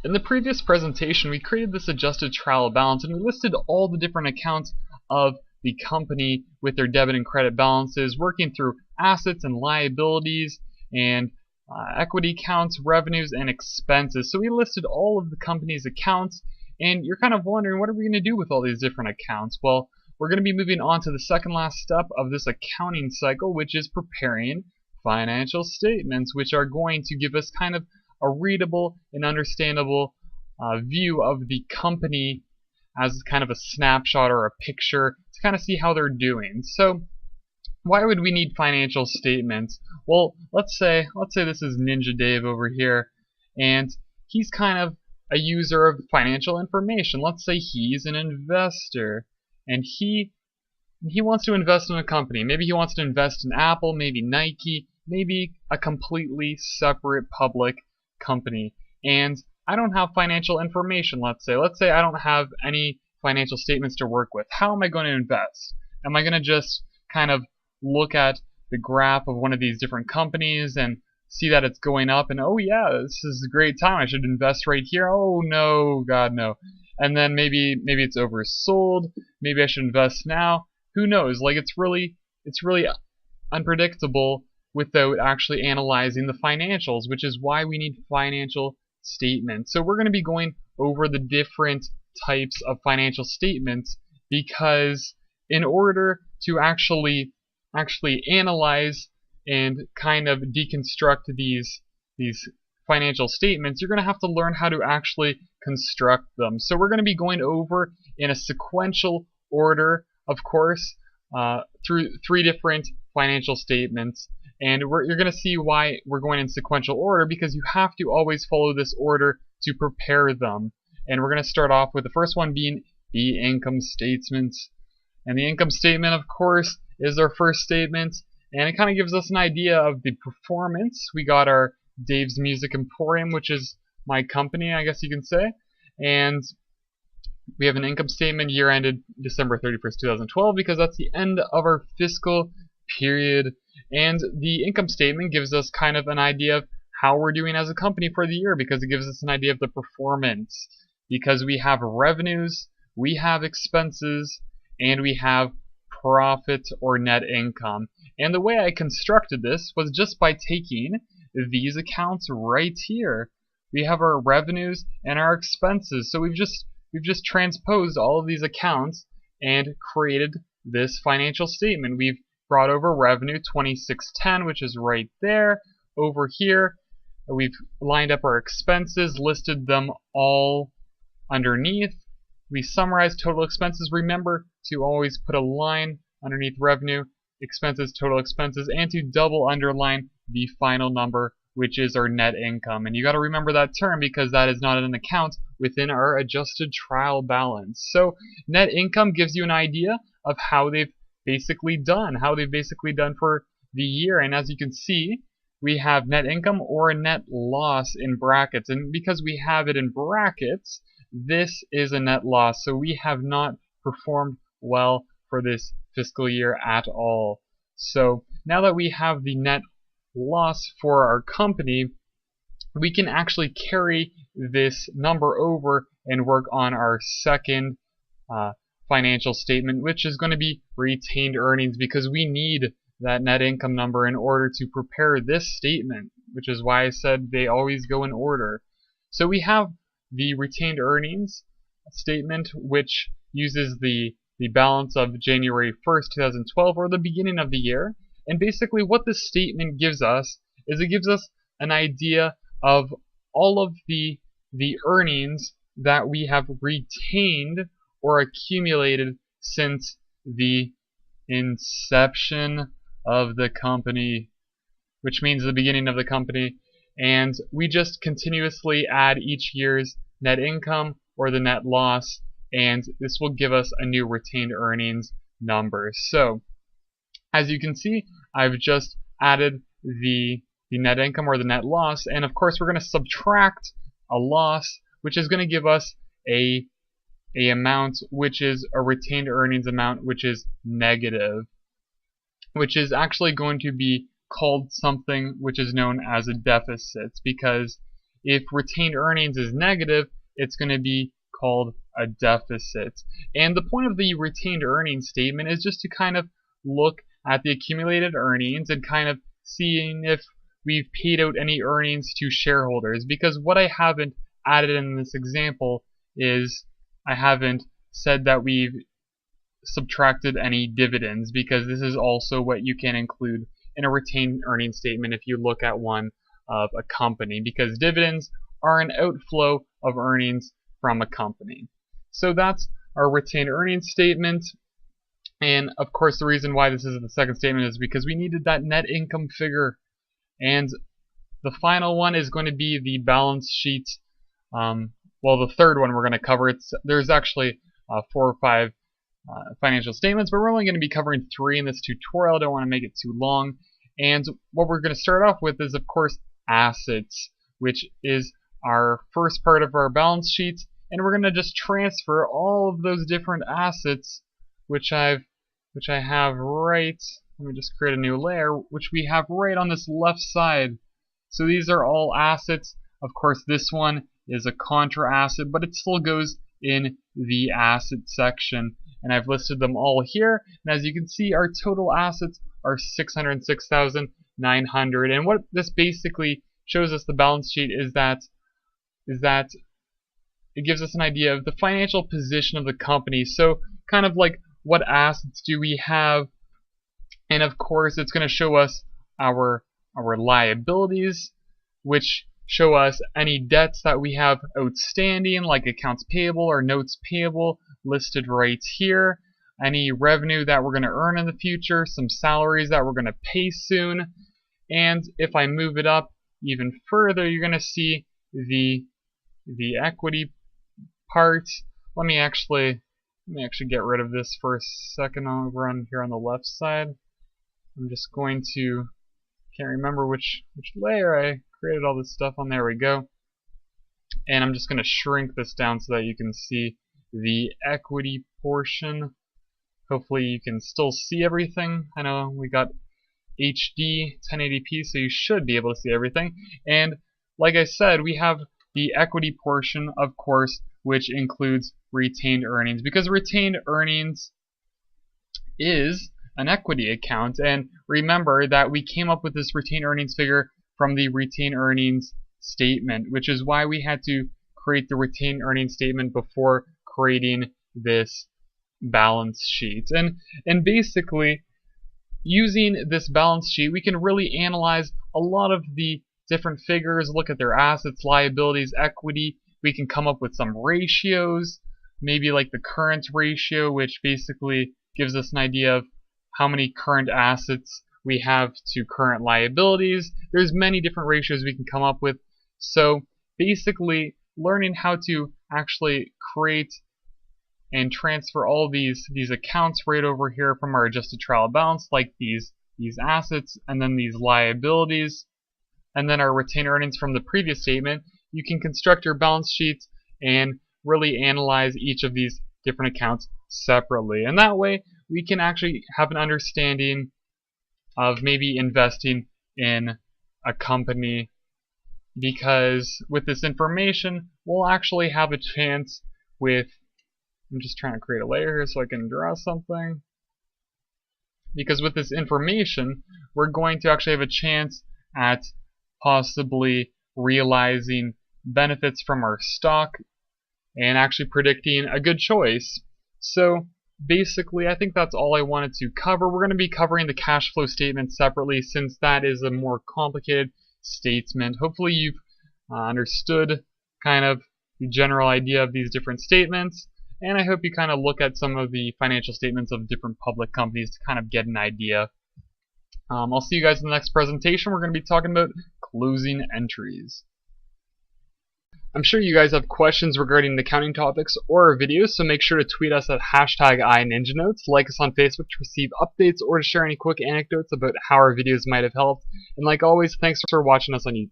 In the previous presentation, we created this adjusted trial balance and we listed all the different accounts of the company with their debit and credit balances, working through assets and liabilities and equity counts, revenues, and expenses. So we listed all of the company's accounts, and you're kind of wondering, what are we going to do with all these different accounts? Well, we're going to be moving on to the second last step of this accounting cycle, which is preparing financial statements, which are going to give us kind of a readable and understandable view of the company as kind of a snapshot or a picture to kind of see how they're doing. So why would we need financial statements? Well, let's say this is Ninja Dave over here, and he's kind of a user of financial information. Let's say he's an investor, and he wants to invest in a company. Maybe he wants to invest in Apple, maybe Nike, maybe a completely separate public company. And I don't have financial information, let's say I don't have any financial statements to work with. How am I going to invest? Am I going to just kind of look at the graph of one of these different companies and see that it's going up and, oh yeah, this is a great time, I should invest right here? Oh no, God no. And then maybe it's oversold, maybe I should invest now. Who knows? Like, it's really unpredictable without actually analyzing the financials, which is why we need financial statements. So we're going to be going over the different types of financial statements, because in order to actually analyze and kind of deconstruct these financial statements, you're going to have to learn how to actually construct them. So we're going to be going over in a sequential order, of course, through 3 different financial statements. And you're going to see why we're going in sequential order, because you have to always follow this order to prepare them. And we're going to start off with the first one being the income statement. And the income statement, of course, is our first statement, and it kind of gives us an idea of the performance. We got our Dave's Music Emporium, which is my company, I guess you can say. And we have an income statement year ended December 31st, 2012, because that's the end of our fiscal period. And the income statement gives us kind of an idea of how we're doing as a company for the year, because it gives us an idea of the performance. Because we have revenues, we have expenses, and we have profit or net income. And the way I constructed this was just by taking these accounts right here. We have our revenues and our expenses. So we've just transposed all of these accounts and created this financial statement. We've brought over revenue 2610, which is right there. Over here, we've lined up our expenses, listed them all underneath. We summarized total expenses. Remember to always put a line underneath revenue, expenses, total expenses, and to double underline the final number, which is our net income. And you got to remember that term, because that is not an account within our adjusted trial balance. So net income gives you an idea of how they've basically done for the year. And as you can see, we have net income or a net loss in brackets. And because we have it in brackets, this is a net loss. So we have not performed well for this fiscal year at all. So now that we have the net loss for our company, we can actually carry this number over and work on our second financial statement, which is going to be retained earnings, because we need that net income number in order to prepare this statement, which is why I said they always go in order. So we have the retained earnings statement, which uses the balance of January 1st, 2012, or the beginning of the year. And basically what this statement gives us is it gives us an idea of all of the earnings that we have retained or accumulated since the inception of the company, which means the beginning of the company. And we just continuously add each year's net income or the net loss, and this will give us a new retained earnings number. So as you can see, I've just added the net income or the net loss, and of course we're going to subtract a loss, which is going to give us a amount which is a retained earnings amount which is negative, which is actually going to be called something which is known as a deficit, because if retained earnings is negative, it's going to be called a deficit. And the point of the retained earnings statement is just to kind of look at the accumulated earnings and kind of seeing if we've paid out any earnings to shareholders, because what I haven't added in this example is I haven't said that we've subtracted any dividends, because this is also what you can include in a retained earnings statement if you look at one of a company, because dividends are an outflow of earnings from a company. So that's our retained earnings statement. And of course the reason why this is the second statement is because we needed that net income figure. And the final one is going to be the balance sheet. Well, the third one we're going to cover, there's actually 4 or 5 financial statements, but we're only going to be covering 3 in this tutorial. I don't want to make it too long. And what we're going to start off with is, of course, assets, which is our first part of our balance sheet. And we're going to just transfer all of those different assets, which I have right. Let me just create a new layer, which we have right on this left side. So these are all assets. Of course, this one is a contra asset, but it still goes in the asset section. And I've listed them all here. And as you can see, our total assets are $606,900. And what this basically shows us, the balance sheet, is that it gives us an idea of the financial position of the company. So kind of like, what assets do we have? And of course, it's going to show us our liabilities, which show us any debts that we have outstanding, like accounts payable or notes payable, listed right here. Any revenue that we're going to earn in the future, some salaries that we're going to pay soon. And if I move it up even further, you're going to see the equity part. Let me actually get rid of this for a second over on here on the left side. I'm just going to, can't remember which layer I created all this stuff on. There we go. And I'm just going to shrink this down so that you can see the equity portion. Hopefully you can still see everything. I know we got HD 1080p, so you should be able to see everything. And like I said, we have the equity portion, of course, which includes retained earnings, because retained earnings is an equity account. And remember that we came up with this retained earnings figure from the retained earnings statement, which is why we had to create the retained earnings statement before creating this balance sheet. And basically, using this balance sheet, we can really analyze a lot of the different figures, look at their assets, liabilities, equity. We can come up with some ratios, maybe like the current ratio, which basically gives us an idea of how many current assets we have to current liabilities. There's many different ratios we can come up with. So basically, learning how to actually create and transfer all these accounts right over here from our adjusted trial balance, like these assets and then these liabilities, and then our retained earnings from the previous statement, you can construct your balance sheets and really analyze each of these different accounts separately. And that way, we can actually have an understanding of maybe investing in a company, because with this information, we'll actually have a chance with, I'm just trying to create a layer here so I can draw something, because with this information, we're going to actually have a chance at possibly realizing benefits from our stock and actually predicting a good choice. So basically, I think that's all I wanted to cover. We're going to be covering the cash flow statement separately, since that is a more complicated statement. Hopefully you've understood kind of the general idea of these different statements, and I hope you kind of look at some of the financial statements of different public companies to kind of get an idea. I'll see you guys in the next presentation. We're going to be talking about closing entries. I'm sure you guys have questions regarding the accounting topics or our videos, so make sure to tweet us at #iNinjaNotes, like us on Facebook to receive updates or to share any quick anecdotes about how our videos might have helped. And like always, thanks for watching us on YouTube.